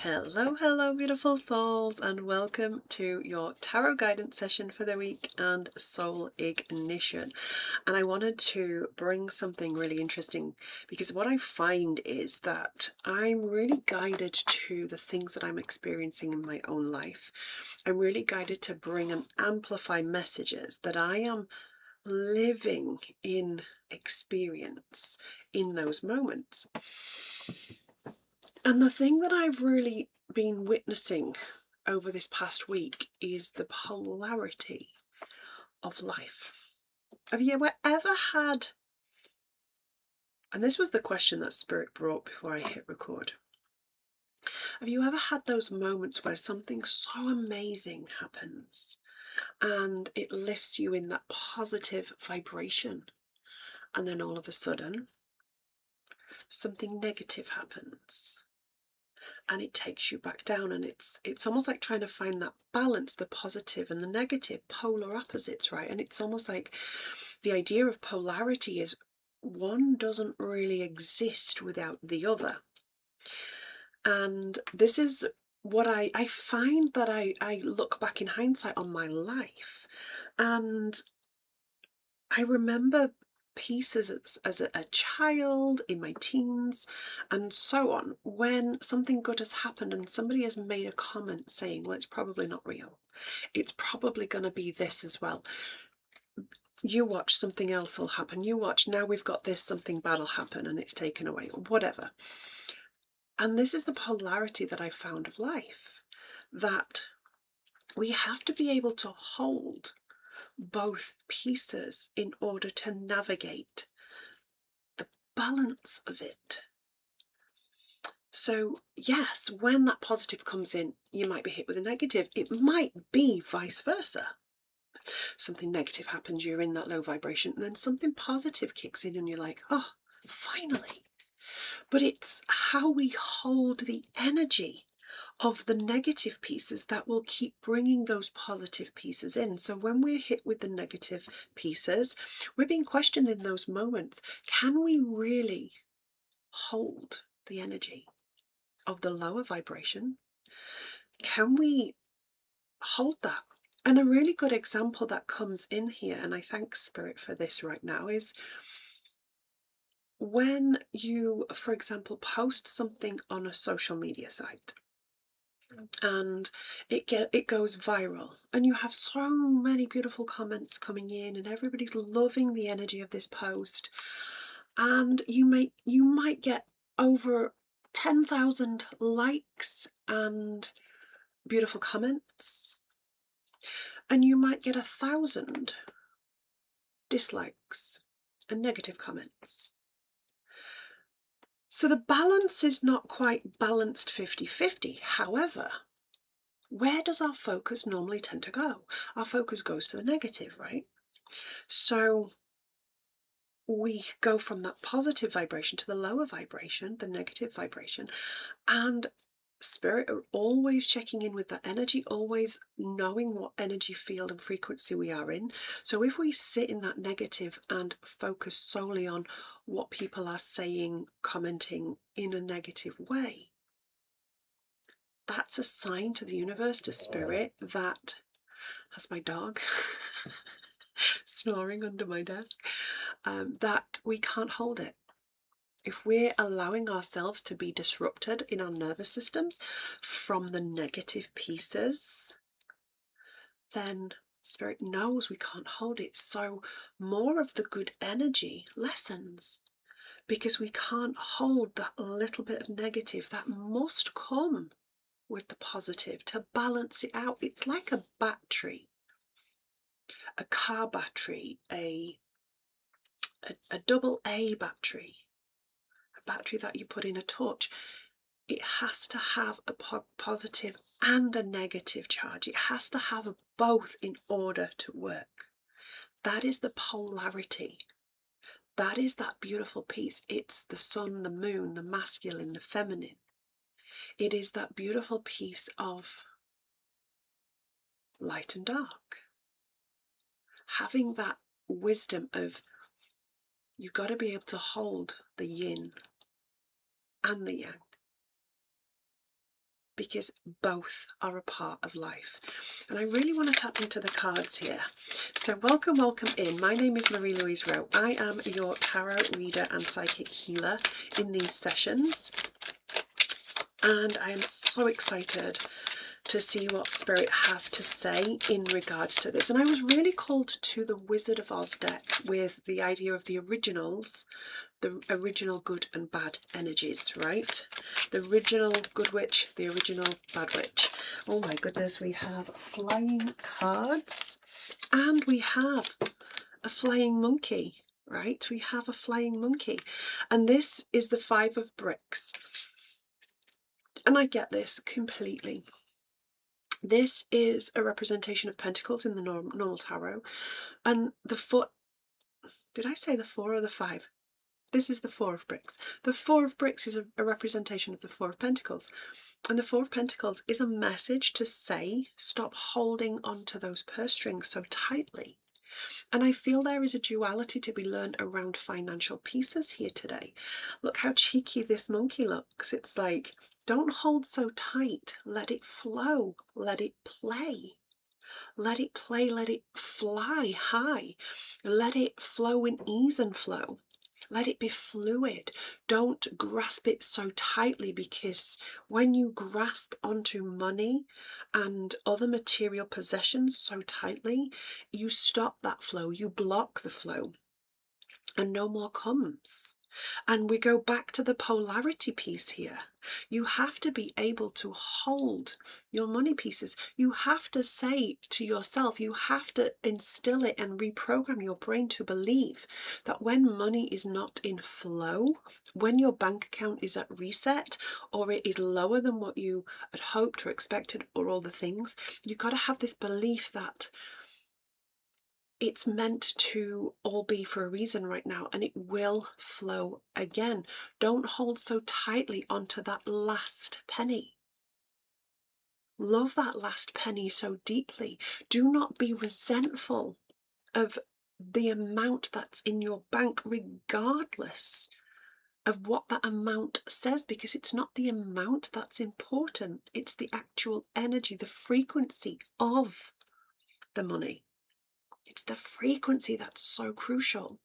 Hello, hello, beautiful souls, and welcome to your tarot guidance session for the week and soul ignition. And I wanted to bring something really interesting because what I find is that I'm really guided to the things that I'm experiencing in my own life. I'm really guided to bring and amplify messages that I am living in experience in those moments. And the thing that I've really been witnessing over this past week is the polarity of life. Have you ever had, and this was the question that Spirit brought before I hit record, have you ever had those moments where something so amazing happens and it lifts you in that positive vibration, and then all of a sudden something negative happens and it takes you back down, and it's almost like trying to find that balance, the positive and the negative, polar opposites, right? And it's almost like the idea of polarity is one doesn't really exist without the other. And this is what I find that I look back in hindsight on my life, and I remember pieces as a child, in my teens, and so on, when something good has happened and somebody has made a comment saying, well, it's probably not real. It's probably going to be this as well. You watch, something else will happen. You watch, now we've got this, something bad will happen and it's taken away, or whatever. And this is the polarity that I found of life, that we have to be able to hold both pieces in order to navigate the balance of it. So yes, when that positive comes in, you might be hit with a negative. It might be vice versa. Something negative happens, you're in that low vibration, and then something positive kicks in and you're like, oh, finally. But it's how we hold the energy of the negative pieces that will keep bringing those positive pieces in. So when we're hit with the negative pieces, we're being questioned in those moments. Can we really hold the energy of the lower vibration? Can we hold that? And a really good example that comes in here, and I thank Spirit for this right now, is when you, for example, post something on a social media site and it goes viral, and you have so many beautiful comments coming in and everybody's loving the energy of this post, and you might get over 10,000 likes and beautiful comments, and you might get 1,000 dislikes and negative comments. So the balance is not quite balanced 50-50. However, where does our focus normally tend to go? Our focus goes to the negative, right? So we go from that positive vibration to the lower vibration, the negative vibration, and Spirit are always checking in with that energy, always knowing what energy field and frequency we are in. So if we sit in that negative and focus solely on what people are saying, commenting in a negative way, that's a sign to the universe, to Spirit, that, that's my dog snoring under my desk, that we can't hold it. If we're allowing ourselves to be disrupted in our nervous systems from the negative pieces, then Spirit knows we can't hold it. So more of the good energy lessens, because we can't hold that little bit of negative that must come with the positive to balance it out. It's like a battery, a car battery, a double A battery, a battery that you put in a torch. It has to have a positive and a negative charge. It has to have both in order to work. That is the polarity. That is that beautiful piece. It's the sun, the moon, the masculine, the feminine. It is that beautiful piece of light and dark. Having that wisdom of, you've got to be able to hold the yin and the yang, because both are a part of life. And I really want to tap into the cards here. So welcome in. My name is Marie-Louise Rowe. I am your tarot reader and psychic healer in these sessions. And I am so excited to see what Spirit have to say in regards to this. And I was really called to the Wizard of Oz deck with the idea of the originals, the original good and bad energies, right? The original good witch, the original bad witch. Oh my goodness, we have flying cards and we have a flying monkey, right? We have a flying monkey. And this is the Five of Bricks. And I get this completely. This is a representation of Pentacles in the normal tarot. And the four, did I say the four or the five? This is the Four of Bricks. The Four of Bricks is a representation of the Four of Pentacles. And the Four of Pentacles is a message to say, stop holding on to those purse strings so tightly. And I feel there is a duality to be learned around financial pieces here today. Look how cheeky this monkey looks. It's like, don't hold so tight. Let it flow. Let it play. Let it play. Let it fly high. Let it flow in ease and flow. Let it be fluid. Don't grasp it so tightly, because when you grasp onto money and other material possessions so tightly, you stop that flow, you block the flow, and no more comes. And we go back to the polarity piece here. You have to be able to hold your money pieces. You have to say to yourself, you have to instill it and reprogram your brain to believe that when money is not in flow, when your bank account is at reset, or it is lower than what you had hoped or expected, or all the things, you've got to have this belief that it's meant to all be for a reason right now, and it will flow again. Don't hold so tightly onto that last penny. Love that last penny so deeply. Do not be resentful of the amount that's in your bank, regardless of what that amount says, because it's not the amount that's important. It's the actual energy, the frequency of the money. It's the frequency that's so crucial,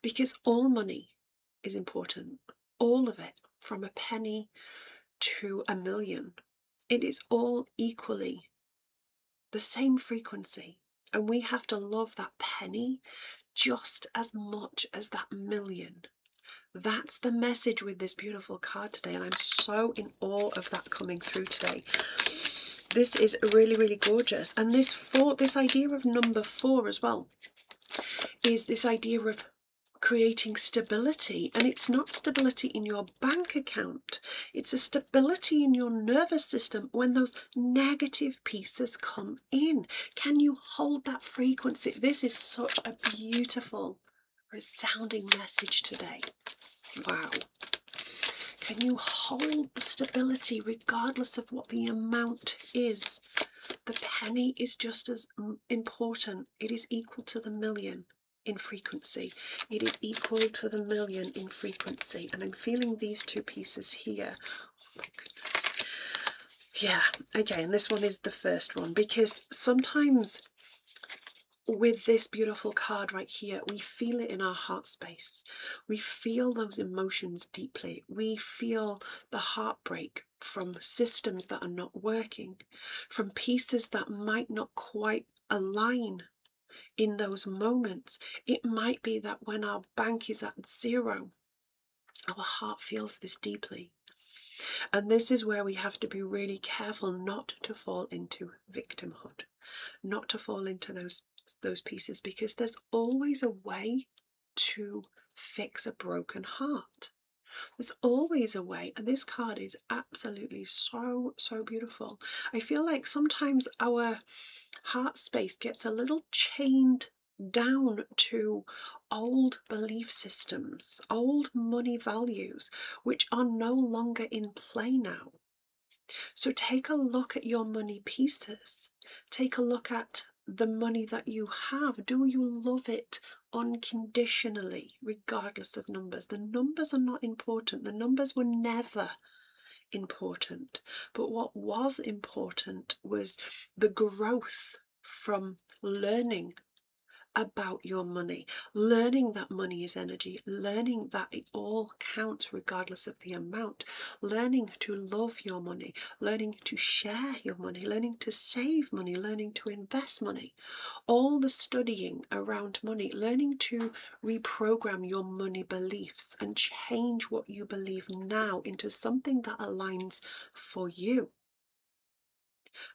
because all money is important. All of it, from a penny to a million. It is all equally the same frequency. And we have to love that penny just as much as that million. That's the message with this beautiful card today. And I'm so in awe of that coming through today. This is really, really gorgeous. And this idea of number 4 as well is this idea of creating stability. And it's not stability in your bank account. It's a stability in your nervous system when those negative pieces come in. Can you hold that frequency? This is such a beautiful, resounding message today. Wow. Can you hold the stability regardless of what the amount is? The penny is just as important. It is equal to the million in frequency. It is equal to the million in frequency. And I'm feeling these two pieces here. Oh my goodness. Yeah, okay, and this one is the first one, because sometimes with this beautiful card right here, we feel it in our heart space. We feel those emotions deeply. We feel the heartbreak from systems that are not working, from pieces that might not quite align in those moments. It might be that when our bank is at 0, our heart feels this deeply. And this is where we have to be really careful not to fall into victimhood, not to fall into those pieces, because there's always a way to fix a broken heart. There's always a way, and this card is absolutely so beautiful. I feel like sometimes our heart space gets a little chained down to old belief systems, old money values, which are no longer in play now. So take a look at your money pieces. Take a look at the money that you have. Do you love it unconditionally, regardless of numbers? The numbers are not important. The numbers were never important. But what was important was the growth from learning about your money, learning that money is energy, learning that it all counts regardless of the amount, learning to love your money, learning to share your money, learning to save money, learning to invest money, all the studying around money, learning to reprogram your money beliefs and change what you believe now into something that aligns for you.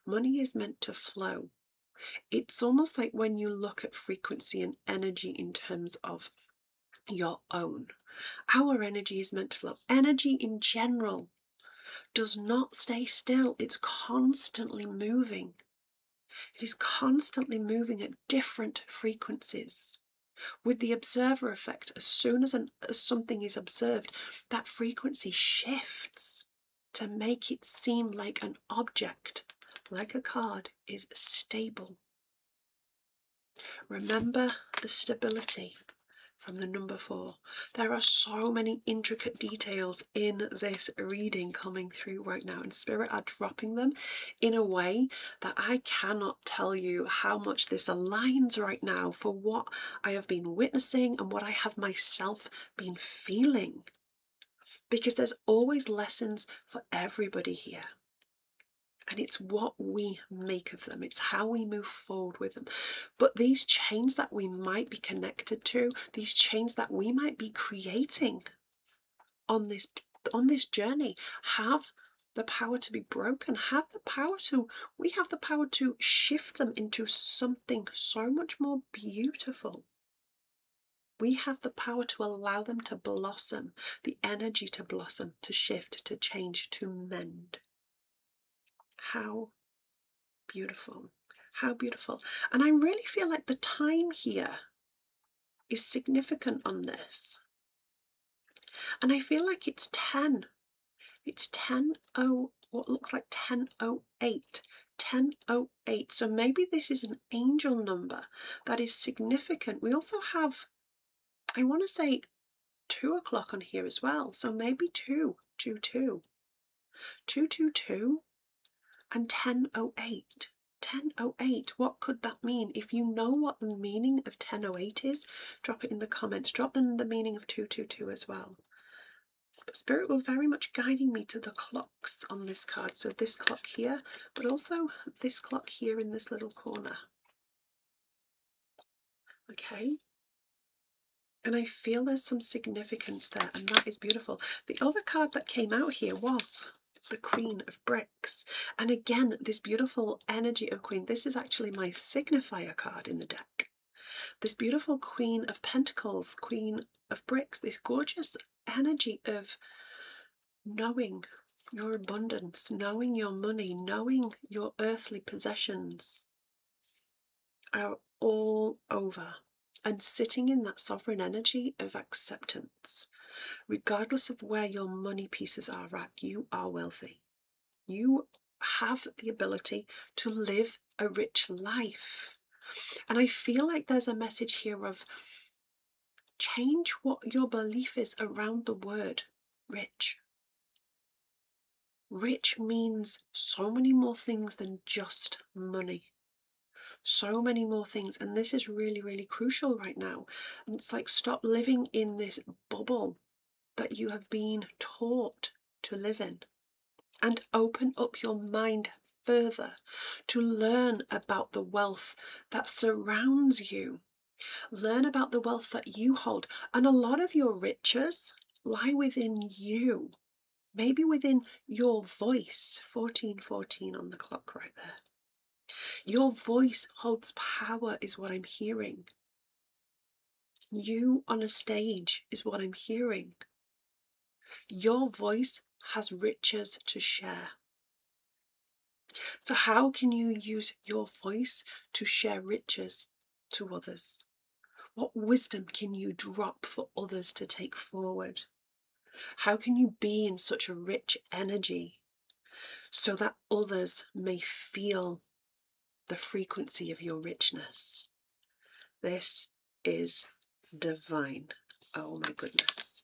Money is meant to flow. It's almost like when you look at frequency and energy in terms of your own. Our energy is meant to flow. Energy in general does not stay still. It's constantly moving. It is constantly moving at different frequencies. With the observer effect, as soon as something is observed, that frequency shifts to make it seem like an object, like a card, is stable. Remember the stability from the number 4. There are so many intricate details in this reading coming through right now, and Spirit are dropping them in a way that I cannot tell you how much this aligns right now for what I have been witnessing and what I have myself been feeling. Because there's always lessons for everybody here. And it's what we make of them. It's how we move forward with them. But these chains that we might be connected to, these chains that we might be creating on this journey, have the power to be broken, we have the power to shift them into something so much more beautiful. We have the power to allow them to blossom, the energy to blossom, to shift, to change, to mend. How beautiful. How beautiful. And I really feel like the time here is significant on this. And I feel like it's 10. It's 10:0, what looks like 10:08. 10:08. So maybe this is an angel number that is significant. We also have, I want to say, 2 o'clock on here as well. So maybe 222. 222 and 10:08. 10:08, what could that mean? If you know what the meaning of 10:08 is, drop it in the comments. Drop in the meaning of 222 as well. But Spirit were very much guiding me to the clocks on this card. So this clock here, but also this clock here in this little corner. Okay. And I feel there's some significance there, and that is beautiful. The other card that came out here was the Queen of Bricks. And again, this beautiful energy of Queen. This is actually my signifier card in the deck. This beautiful Queen of Pentacles, Queen of Bricks, this gorgeous energy of knowing your abundance, knowing your money, knowing your earthly possessions are all over, and sitting in that sovereign energy of acceptance. Regardless of where your money pieces are at, you are wealthy. You have the ability to live a rich life. And I feel like there's a message here of change what your belief is around the word rich. Rich means so many more things than just money. So many more things. And this is really, really crucial right now. And it's like, stop living in this bubble that you have been taught to live in, and open up your mind further to learn about the wealth that surrounds you. Learn about the wealth that you hold. And a lot of your riches lie within you. Maybe within your voice. 1414 on the clock right there. Your voice holds power is what I'm hearing. You on a stage is what I'm hearing. Your voice has riches to share. So how can you use your voice to share riches to others? What wisdom can you drop for others to take forward? How can you be in such a rich energy so that others may feel the frequency of your richness? This is divine. Oh my goodness.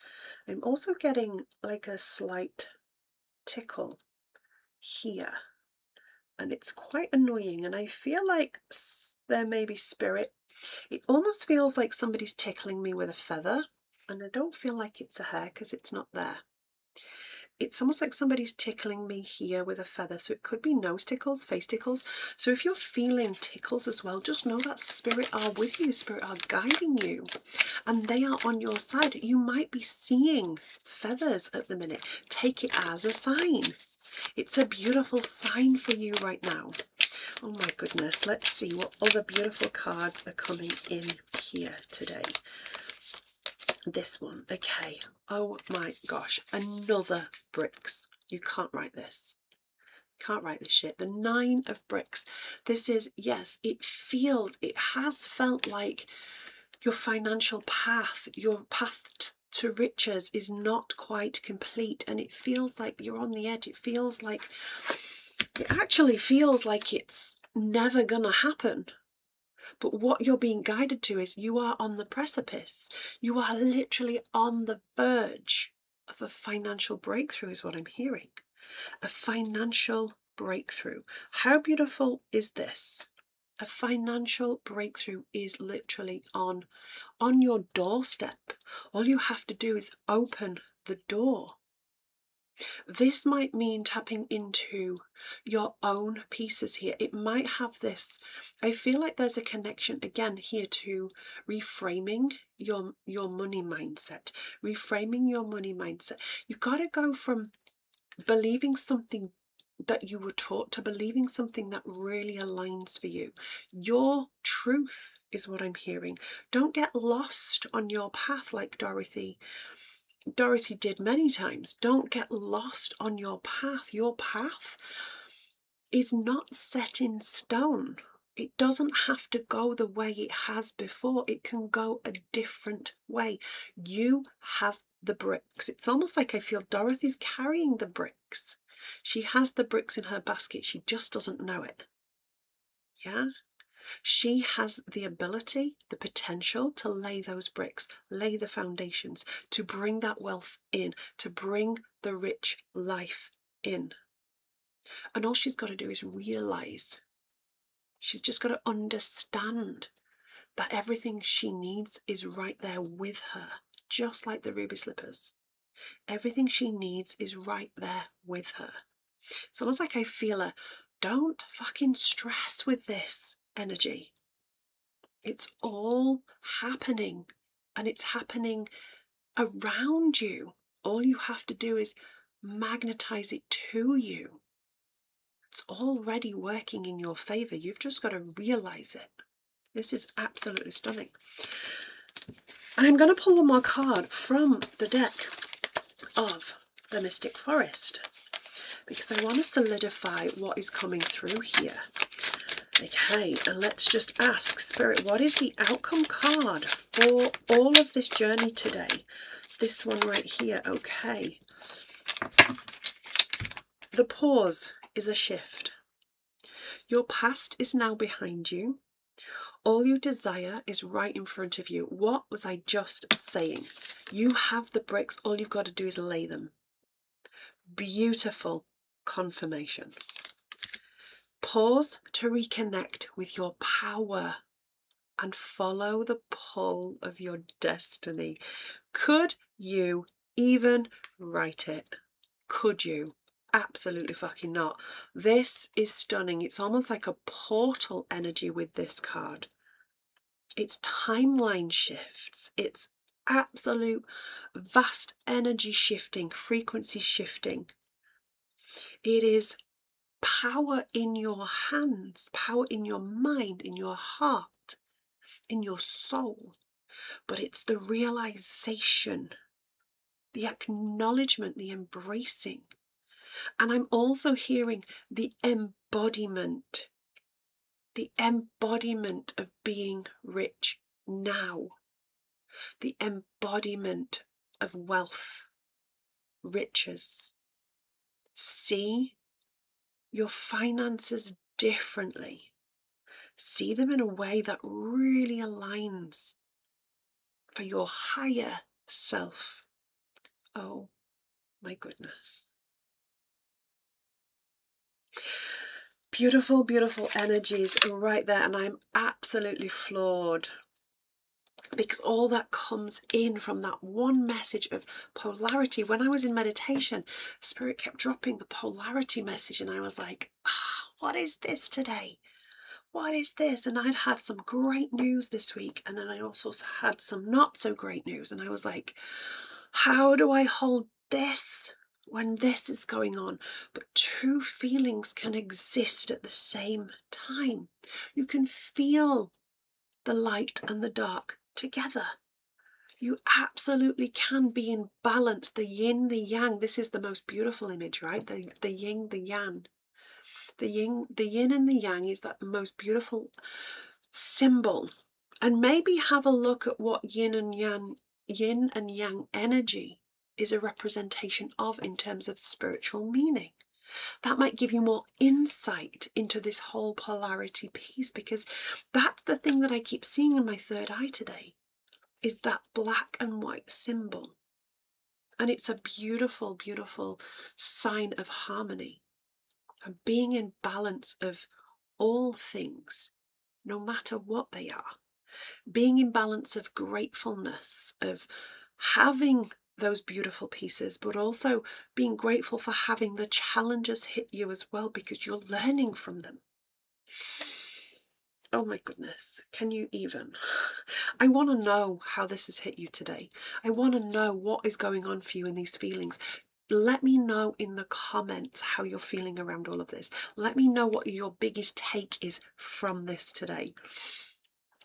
I'm also getting like a slight tickle here, and it's quite annoying, and I feel like there may be spirit. It almost feels like somebody's tickling me with a feather, and I don't feel like it's a hair because it's not there. It's almost like somebody's tickling me here with a feather, so it could be nose tickles, face tickles. So if you're feeling tickles as well, just know that spirit are with you, spirit are guiding you, and they are on your side. You might be seeing feathers at the minute. Take it as a sign. It's a beautiful sign for you right now. Oh my goodness, let's see what other beautiful cards are coming in here today. This one, okay. Oh my gosh, another bricks. You can't write this. Can't write this shit. The 9 of bricks. This is, yes, it has felt like your financial path, your path to riches is not quite complete, and it feels like you're on the edge. It actually feels like it's never gonna happen. But what you're being guided to is you are on the precipice. You are literally on the verge of a financial breakthrough, is what I'm hearing. A financial breakthrough. How beautiful is this? A financial breakthrough is literally on your doorstep. All you have to do is open the door. This might mean tapping into your own pieces here. It might have this, I feel like there's a connection again here to reframing your money mindset. Reframing your money mindset. You've got to go from believing something that you were taught to believing something that really aligns for you. Your truth is what I'm hearing. Don't get lost on your path like Dorothy did many times. Don't get lost on your path. Your path is not set in stone. It doesn't have to go the way it has before. It can go a different way. You have the bricks. It's almost like I feel Dorothy's carrying the bricks. She has the bricks in her basket. She just doesn't know it. Yeah? She has the ability, the potential to lay those bricks, lay the foundations, to bring that wealth in, to bring the rich life in. And all she's got to do is realize, she's just got to understand that everything she needs is right there with her, just like the ruby slippers. Everything she needs is right there with her. It's almost like I feel her, don't fucking stress with this energy. It's all happening, and it's happening around you. All you have to do is magnetize it to you. It's already working in your favor. You've just got to realize it. This is absolutely stunning. And I'm going to pull one more card from the deck of the Mystic Forest, because I want to solidify what is coming through here. Okay, and let's just ask Spirit, what is the outcome card for all of this journey today? This one right here, okay. The pause is a shift. Your past is now behind you. All you desire is right in front of you. What was I just saying? You have the bricks. All you've got to do is lay them. Beautiful confirmation. Pause to reconnect with your power and follow the pull of your destiny. Could you even write it? Could you? Absolutely fucking not. This is stunning. It's almost like a portal energy with this card. It's timeline shifts. It's absolute vast energy shifting, frequency shifting. It is power in your hands, power in your mind, in your heart, in your soul. But it's the realization, the acknowledgement, the embracing. And I'm also hearing the embodiment of being rich now, the embodiment of wealth, riches. See your finances differently. See them in a way that really aligns for your higher self. Oh my goodness. Beautiful, beautiful energies right there. And I'm absolutely floored because all that comes in from that one message of polarity. When I was in meditation, Spirit kept dropping the polarity message, and I was like, what is this today? What is this? And I'd had some great news this week, and then I also had some not so great news, and I was like, how do I hold this when this is going on? But two feelings can exist at the same time. You can feel the light and the dark together. You absolutely can be in balance. The yin, the yang. This is the most beautiful image, right? The yin, the yang. The yin and the yang is that most beautiful symbol. And maybe have a look at what yin and yang energy is a representation of in terms of spiritual meaning. That might give you more insight into this whole polarity piece, because that's the thing that I keep seeing in my third eye today, is that black and white symbol. And it's a beautiful, beautiful sign of harmony and being in balance of all things, no matter what they are. Being in balance of gratefulness, of having those beautiful pieces, but also being grateful for having the challenges hit you as well, because you're learning from them. Oh my goodness, can you even? I want to know how this has hit you today. I want to know what is going on for you in these feelings. Let me know in the comments how you're feeling around all of this. Let me know what your biggest take is from this today.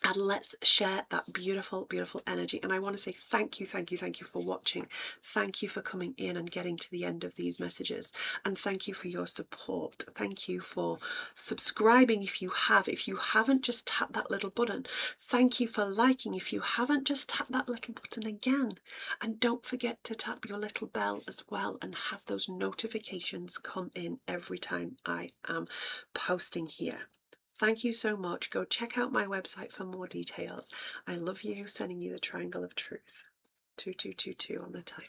And let's share that beautiful, beautiful energy. And I want to say thank you for watching. Thank you for coming in and getting to the end of these messages. And thank you for your support. Thank you for subscribing if you have. If you haven't, just tap that little button. Thank you for liking. If you haven't, just tap that little button again. And don't forget to tap your little bell as well and have those notifications come in every time I am posting here. Thank you so much. Go check out my website for more details. I love you. Sending you the triangle of truth. 2222 on the timer.